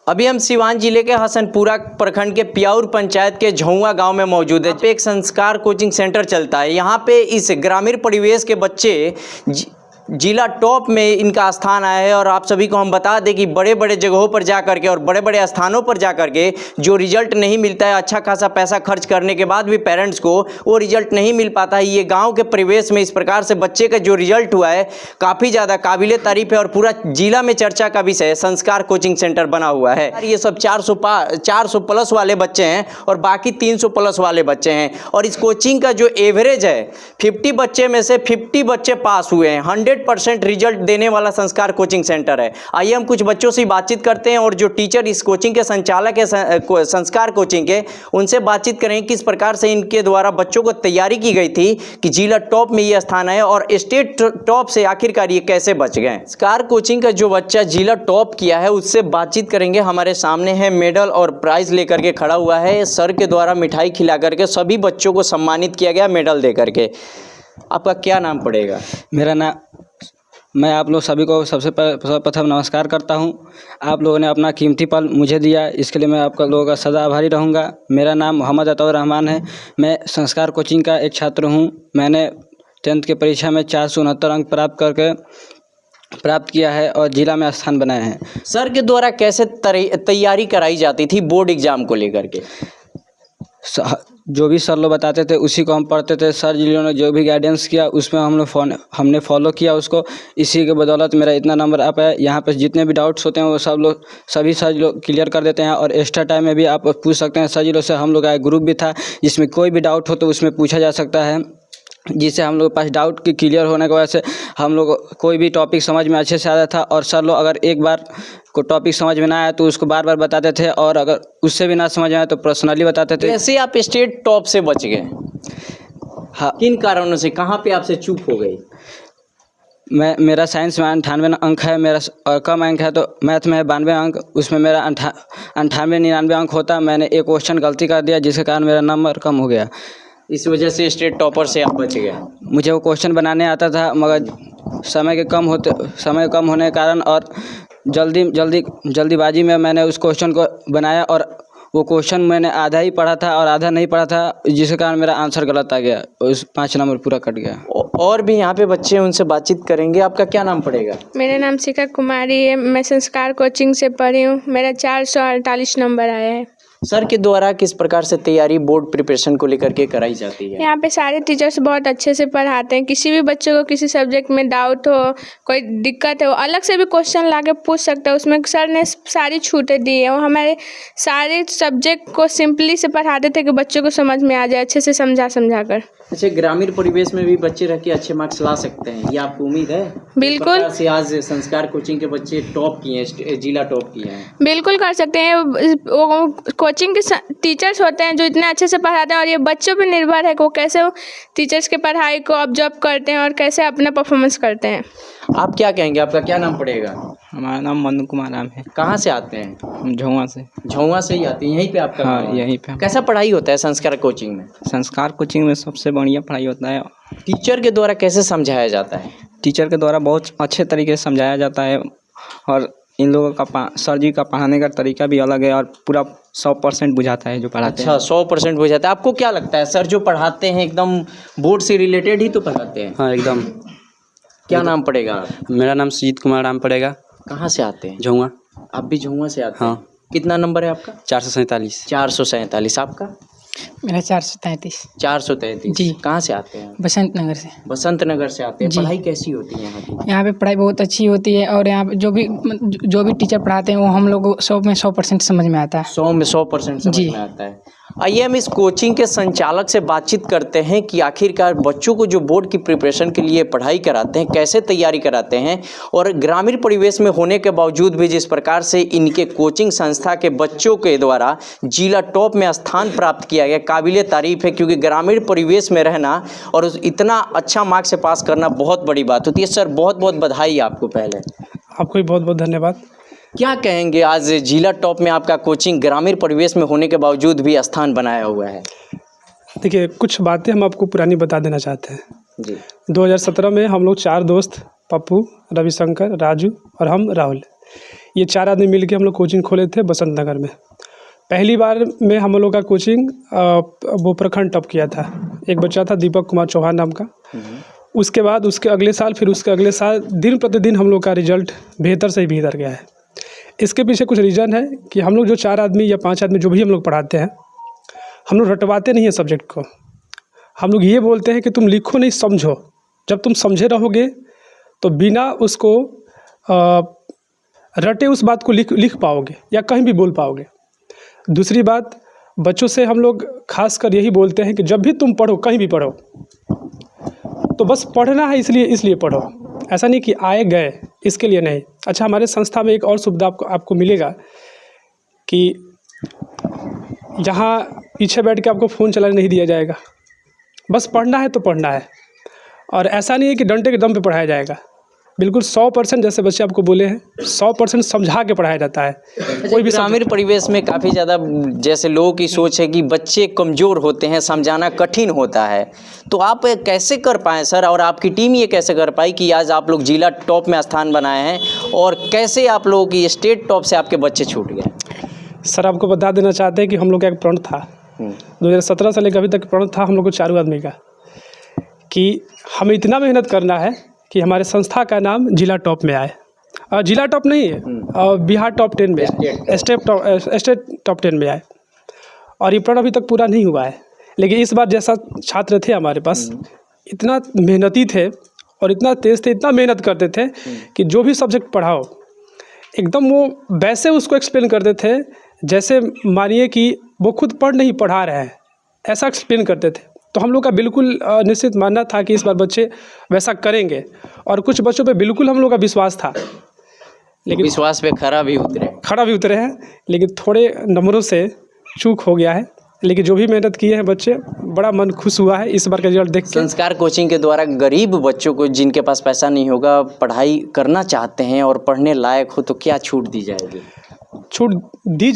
अभी हम सिवान जिले के हसनपुरा प्रखंड के पियाउर पंचायत के झौआ गांव में मौजूद है। पे एक संस्कार कोचिंग सेंटर चलता है। यहाँ पे इस ग्रामीण परिवेश के बच्चे जिला टॉप में इनका स्थान आया है। और आप सभी को हम बता दें कि बड़े बड़े जगहों पर जा करके और बड़े बड़े स्थानों पर जा करके जो रिजल्ट नहीं मिलता है, अच्छा खासा पैसा खर्च करने के बाद भी पेरेंट्स को वो रिजल्ट नहीं मिल पाता है। ये गांव के परिवेश में इस प्रकार से बच्चे का जो रिजल्ट हुआ है काफ़ी ज़्यादा काबिले तारीफ है और पूरा जिला में चर्चा का विषय संस्कार कोचिंग सेंटर बना हुआ है। ये सब 400 प्लस वाले बच्चे हैं और बाकी 300 प्लस वाले बच्चे हैं। और इस कोचिंग का जो एवरेज है 50 बच्चे में से 50 बच्चे पास हुए हैं। 100% रिजल्ट देने वाला संस्कार कोचिंग सेंटर है। आइए हम कुछ बच्चों से बातचीत करते हैं और जो टीचर इस कोचिंग के संचालक है संस्कार कोचिंग के, उनसे बातचीत करें किस प्रकार से इनके द्वारा बच्चों को तैयारी की गई थी कि जिला टॉप में ये स्थान है और स्टेट टॉप से आखिरकार ये कैसे बच गए। संस्कार कोचिंग का जो बच्चा जिला टॉप किया है उससे बातचीत करेंगे। हमारे सामने है मेडल और प्राइज लेकर के खड़ा हुआ है। सर के द्वारा मिठाई खिला करके सभी बच्चों को सम्मानित किया गया मेडल दे करके। आपका क्या नाम पड़ेगा? मेरा नाम, मैं आप लोग सभी को सबसे प्रथम नमस्कार करता हूं। आप लोगों ने अपना कीमती पल मुझे दिया, इसके लिए मैं आपका लोगों का सदा आभारी रहूंगा। मेरा नाम मोहम्मद अतौर रहमान है। मैं संस्कार कोचिंग का एक छात्र हूं। मैंने 10th की परीक्षा में 469 अंक प्राप्त किया है और जिला में स्थान बनाए हैं। सर के द्वारा कैसे तैयारी कराई जाती थी बोर्ड एग्जाम को लेकर के? जो भी सर लोग बताते थे उसी को हम पढ़ते थे। सर जिलों ने जो भी गाइडेंस किया उसमें हमने फॉलो किया उसको। इसी के बदौलत मेरा इतना नंबर आ पाया। यहाँ पे जितने भी डाउट्स होते हैं वो सभी सर लोग क्लियर कर देते हैं। और एक्स्ट्रा टाइम में भी आप पूछ सकते हैं। सर जिलों से हम लोग का एक ग्रुप भी था जिसमें कोई भी डाउट हो तो उसमें पूछा जा सकता है, जिससे हम लोग के पास डाउट की क्लियर होने की वजह से हम लोग कोई भी टॉपिक समझ में अच्छे से आता था। और सर लोग अगर एक बार को टॉपिक समझ में ना आया तो उसको बार बार बताते थे और अगर उससे भी ना समझ आया तो पर्सनली बताते थे। कैसे आप स्टेट टॉप से बच गए? हाँ, किन कारणों से, कहाँ पे आपसे चूक हो गई? मेरा साइंस में 98 अंक है मेरा, और कम अंक है तो मैथ में है 92 अंक। उसमें मेरा 98-99 अंक होता। मैंने एक क्वेश्चन गलती कर दिया जिसके कारण मेरा नंबर कम हो गया। इस वजह से स्टेट टॉपर से आप बच गए। मुझे वो क्वेश्चन बनाने आता था मगर समय कम होने के कारण और जल्दीबाजी में मैंने उस क्वेश्चन को बनाया और वो क्वेश्चन मैंने आधा ही पढ़ा था और आधा नहीं पढ़ा था, जिसके कारण मेरा आंसर गलत आ गया। उस 5 नंबर पूरा कट गया। और भी यहाँ पे बच्चे हैं, उनसे बातचीत करेंगे। आपका क्या नाम पड़ेगा? मेरा नाम शिखा कुमारी है। मैं संस्कार कोचिंग से पढ़ी हूँ। मेरा 448 नंबर आया है। सर के द्वारा किस प्रकार से तैयारी बोर्ड प्रिपरेशन को लेकर के कराई जाती है? यहाँ पे सारे टीचर्स बहुत अच्छे से पढ़ाते हैं। किसी भी बच्चे को किसी सब्जेक्ट में डाउट हो, कोई दिक्कत है, वो अलग से भी क्वेश्चन लाके पूछ सकता है। उसमें सर ने सारी छूटें दी है। वो हमारे सारे सब्जेक्ट को सिंपली से पढ़ाते थे कि बच्चों को समझ में आ जाए, अच्छे से समझा कर। अच्छा, ग्रामीण परिवेश में भी बच्चे रह के अच्छे मार्क्स ला सकते हैं, ये आपको उम्मीद है? बिल्कुल। से आज संस्कार कोचिंग के बच्चे टॉप किए हैं, जिला टॉप किए हैं। बिल्कुल कर सकते हैं। वो कोचिंग के टीचर्स होते हैं जो इतने अच्छे से पढ़ाते हैं और ये बच्चों पर निर्भर है कि वो कैसे टीचर्स के पढ़ाई को ऑब्जर्व करते हैं और कैसे अपना परफॉर्मेंस करते हैं। आप क्या कहेंगे? आपका क्या नाम पड़ेगा? हमारा नाम मनु कुमार राम है। कहाँ से आते हैं? हम झौआ से। झौआ से ही आते हैं? यहीं पे आपका? हाँ, यहीं पे। कैसा पढ़ाई होता है संस्कार कोचिंग में? संस्कार कोचिंग में सबसे बढ़िया पढ़ाई होता है। टीचर के द्वारा कैसे समझाया जाता है? टीचर के द्वारा बहुत अच्छे तरीके से समझाया जाता है और इन लोगों का सर जी का पढ़ाने का तरीका भी अलग है और पूरा 100% बुझाता है जो पढ़ाते हैं। अच्छा, 100% बुझाता है। आपको क्या लगता है सर जो पढ़ाते हैं एकदम बोर्ड से रिलेटेड ही तो पढ़ाते हैं? हाँ, एकदम। क्या नाम पड़ेगा? मेरा नाम सुजीत कुमार राम पड़ेगा। कहाँ से आते हैं? झौआ। आप भी झौआ से आते हैं? हाँ। कितना नंबर है आपका? 447। 447। आपका? मेरा 433। 433 जी। कहाँ से आते हैं? बसंत नगर से। बसंत नगर से आते हैं। जी। पढ़ाई कैसी होती है यहाँ की? यहाँ पे पढ़ाई बहुत अच्छी होती है और यहाँ पे जो भी टीचर पढ़ाते हैं वो हम लोग को 100% समझ में आता है। 100 में 100% समझ जी। में आता है। आइए हम इस कोचिंग के संचालक से बातचीत करते हैं कि आखिरकार बच्चों को जो बोर्ड की प्रिपरेशन के लिए पढ़ाई कराते हैं कैसे तैयारी कराते हैं और ग्रामीण परिवेश में होने के बावजूद भी जिस प्रकार से इनके कोचिंग संस्था के बच्चों के द्वारा जिला टॉप में स्थान प्राप्त किया गया, काबिले तारीफ है। क्योंकि ग्रामीण परिवेश में रहना और इतना अच्छा मार्क्स से पास करना बहुत बड़ी बात होती है। सर बहुत बहुत बधाई आपको। पहले आपको भी बहुत बहुत धन्यवाद। क्या कहेंगे, आज जिला टॉप में आपका कोचिंग ग्रामीण परिवेश में होने के बावजूद भी स्थान बनाया हुआ है? देखिए, कुछ बातें हम आपको पुरानी बता देना चाहते हैं जी। 2017 में हम लोग 4 दोस्त, पप्पू, रविशंकर, राजू और हम राहुल, ये 4 आदमी मिल के हम लोग कोचिंग खोले थे बसंत नगर में। पहली बार में हम लोग का कोचिंग वो प्रखंड टॉप किया था। एक बच्चा था दीपक कुमार चौहान नाम का। उसके बाद उसके अगले साल, फिर उसके अगले साल दिन प्रतिदिन हम लोग का रिजल्ट बेहतर से ही बेहतर गया है। इसके पीछे कुछ रीज़न है कि हम लोग जो 4 आदमी या 5 आदमी जो भी हम लोग पढ़ाते हैं, हम लोग रटवाते नहीं हैं सब्जेक्ट को। हम लोग ये बोलते हैं कि तुम लिखो नहीं, समझो। जब तुम समझे रहोगे तो बिना उसको रटे उस बात को लिख पाओगे या कहीं भी बोल पाओगे। दूसरी बात, बच्चों से हम लोग खास कर यही बोलते हैं कि जब भी तुम पढ़ो, कहीं भी पढ़ो, तो बस पढ़ना है, इसलिए पढ़ो। ऐसा नहीं कि आए गए इसके लिए नहीं। अच्छा, हमारे संस्था में एक और सुविधा आपको मिलेगा कि यहाँ पीछे बैठ के आपको फ़ोन चलाने नहीं दिया जाएगा। बस पढ़ना है तो पढ़ना है, और ऐसा नहीं है कि डंडे के दम पे पढ़ाया जाएगा। बिल्कुल 100% जैसे बच्चे आपको बोले हैं, 100% समझा के पढ़ाया जाता है। कोई भी ग्रामीण परिवेश में काफ़ी ज़्यादा जैसे लोगों की सोच है कि बच्चे कमज़ोर होते हैं, समझाना कठिन होता है, तो आप कैसे कर पाएँ सर, और आपकी टीम ये कैसे कर पाई कि आज आप लोग जिला टॉप में स्थान बनाए हैं, और कैसे आप लोगों की स्टेट टॉप से आपके बच्चे छूट गए? सर, आपको बता देना चाहते हैं कि हम लोग का एक प्रण था 2017 से लेकर अभी तक प्रण था हम लोग को 4 आदमी का, कि हमें इतना मेहनत करना है कि हमारे संस्था का नाम जिला टॉप में आए। जिला टॉप नहीं है, बिहार टॉप 10 में आए, स्टेट टॉप 10 में आए। और ये प्रण अभी तक पूरा नहीं हुआ है। लेकिन इस बार जैसा छात्र थे हमारे पास, इतना मेहनती थे और इतना तेज़ थे, इतना मेहनत करते थे कि जो भी सब्जेक्ट पढ़ाओ एकदम वो वैसे उसको एक्सप्लेन करते थे जैसे मानिए कि वो खुद पढ़ नहीं पढ़ा रहे हैं, ऐसा एक्सप्लेन करते थे। तो हम लोग का बिल्कुल निश्चित मानना था कि इस बार बच्चे वैसा करेंगे, और कुछ बच्चों पे बिल्कुल हम लोग का विश्वास था। लेकिन विश्वास पे खरा भी उतरे हैं, लेकिन थोड़े नंबरों से चूक हो गया है। लेकिन जो भी मेहनत किए हैं बच्चे, बड़ा मन खुश हुआ है इस बार का रिजल्ट देख के। संस्कार कोचिंग के द्वारा गरीब बच्चों को, जिनके पास पैसा नहीं होगा, पढ़ाई करना चाहते हैं और पढ़ने लायक हो, तो क्या छूट दी जाएगी? छूट दी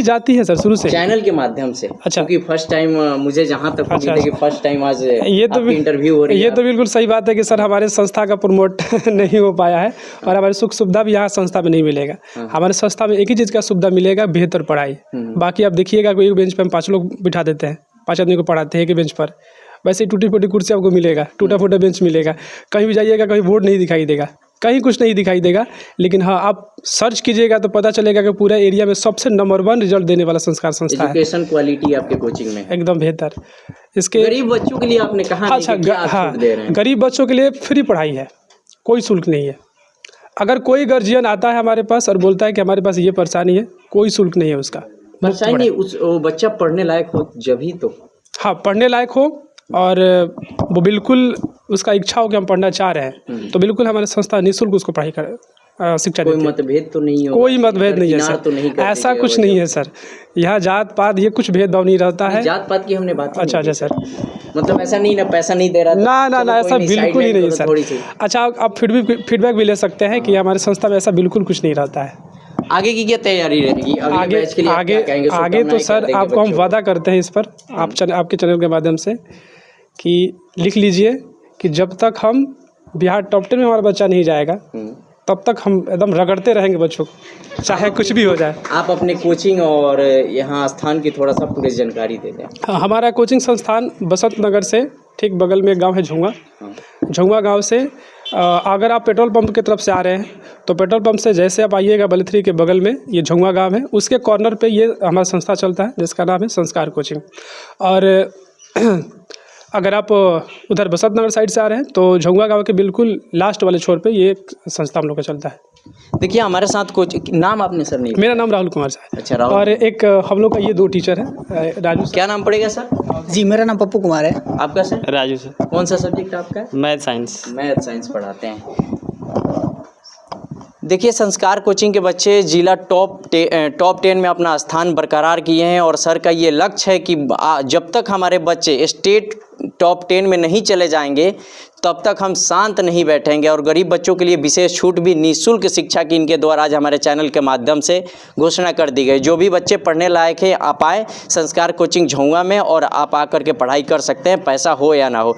जाती है सर, शुरू से चैनल के माध्यम से। अच्छा, क्योंकि फर्स्ट टाइम मुझे जहाँ तक अच्छा, कि फर्स्ट टाइम आज ये तो इंटरव्यू हो रही है। ये तो बिल्कुल सही बात है कि सर हमारे संस्था का प्रमोट नहीं हो पाया है, और हमारी सुख सुविधा भी यहाँ संस्था में नहीं मिलेगा। हमारे संस्था में एक ही चीज़ का सुविधा मिलेगा, बेहतर पढ़ाई। बाकी आप देखिएगा, कोई एक बेंच पर हम 5 लोग बिठा देते हैं, 5 आदमी को पढ़ाते हैं एक ही बेंच पर। वैसे ही टूटी फूटी कुर्सी आपको मिलेगा, टूटा फूटा बेंच मिलेगा। कहीं भी जाइएगा, कहीं बोर्ड नहीं दिखाई देगा, कहीं कुछ नहीं दिखाई देगा। लेकिन हाँ, आप सर्च कीजिएगा तो पता चलेगा कि पूरा एरिया में सबसे नंबर 1 रिजल्ट देने वाला संस्कार संस्था है। एजुकेशन क्वालिटी आपके कोचिंग में एकदम बेहतर। इसके गरीब बच्चों के लिए आपने कहा, अच्छा, हाँ, गरीब बच्चों के लिए फ्री पढ़ाई है, कोई शुल्क नहीं है। अगर कोई गार्जियन आता है हमारे पास और बोलता है कि हमारे पास ये परेशानी है, कोई शुल्क नहीं है उसका। परेशानी नहीं, वो बच्चा पढ़ने लायक हो जब ही तो। हाँ, पढ़ने लायक हो, और वो बिल्कुल उसका इच्छा हो कि हम पढ़ना चाह रहे हैं, तो बिल्कुल हमारे संस्था निःशुल्क उसको पढ़ाई शिक्षा देती है। कोई मतभेद तो नहीं हो? कोई मतभेद नहीं है सर, तो नहीं ऐसा कुछ नहीं है सर। यहाँ जात पात ये कुछ भेदभाव नहीं रहता है। जात पात की हमने बात अच्छा सर, मतलब ऐसा नहीं ना, पैसा नहीं दे रहा ना, ऐसा बिल्कुल ही नहीं है सर। अच्छा, आप फीडबैक भी ले सकते हैं कि हमारे संस्था में ऐसा बिल्कुल कुछ नहीं रहता है। आगे की क्या तैयारी रहेगी? आगे तो सर आपको हम वादा करते हैं इस पर, आपके चैनल के माध्यम से, कि लिख लीजिए कि जब तक हम बिहार टॉप 10 में हमारा बच्चा नहीं जाएगा, तब तक हम एकदम रगड़ते रहेंगे बच्चों को, चाहे कुछ भी हो जाए। आप अपने कोचिंग और यहाँ स्थान की थोड़ा सा पूरी जानकारी दे दें। हमारा कोचिंग संस्थान बसंत नगर से ठीक बगल में एक गांव है झुंगा गांव से अगर आप पेट्रोल पंप की तरफ से आ रहे हैं, तो पेट्रोल पंप से जैसे आप आइएगा बलथरी के बगल में ये झुंगा गांव है, उसके कॉर्नर पे ये हमारा संस्था चलता है जिसका नाम है संस्कार कोचिंग। और अगर आप उधर बसंत नगर साइड से आ रहे हैं तो झुंगा गांव के बिल्कुल लास्ट वाले छोर पे ये संस्था हम लोग का चलता है। देखिए हमारे साथ कोच, नाम आपने सर नहीं? मेरा नाम राहुल कुमार सर। अच्छा राहुल। और एक हम लोग का ये 2 टीचर हैं, राजू। क्या नाम पड़ेगा सर? जी मेरा नाम पप्पू कुमार है। आपका सर? राजू सर। कौन सा सब्जेक्ट आपका? Math science. मैथ साइंस पढ़ाते हैं। देखिए संस्कार कोचिंग के बच्चे जिला टॉप 10 में अपना स्थान बरकरार किए हैं और सर का ये लक्ष्य है कि जब तक हमारे बच्चे स्टेट टॉप 10 में नहीं चले जाएंगे तब तक हम शांत नहीं बैठेंगे। और गरीब बच्चों के लिए विशेष छूट भी निःशुल्क शिक्षा की इनके द्वारा आज हमारे चैनल के माध्यम से घोषणा कर दी गई। जो भी बच्चे पढ़ने लायक है आप आए संस्कार कोचिंग झुंगा में और आप आकर के पढ़ाई कर सकते हैं, पैसा हो या ना हो।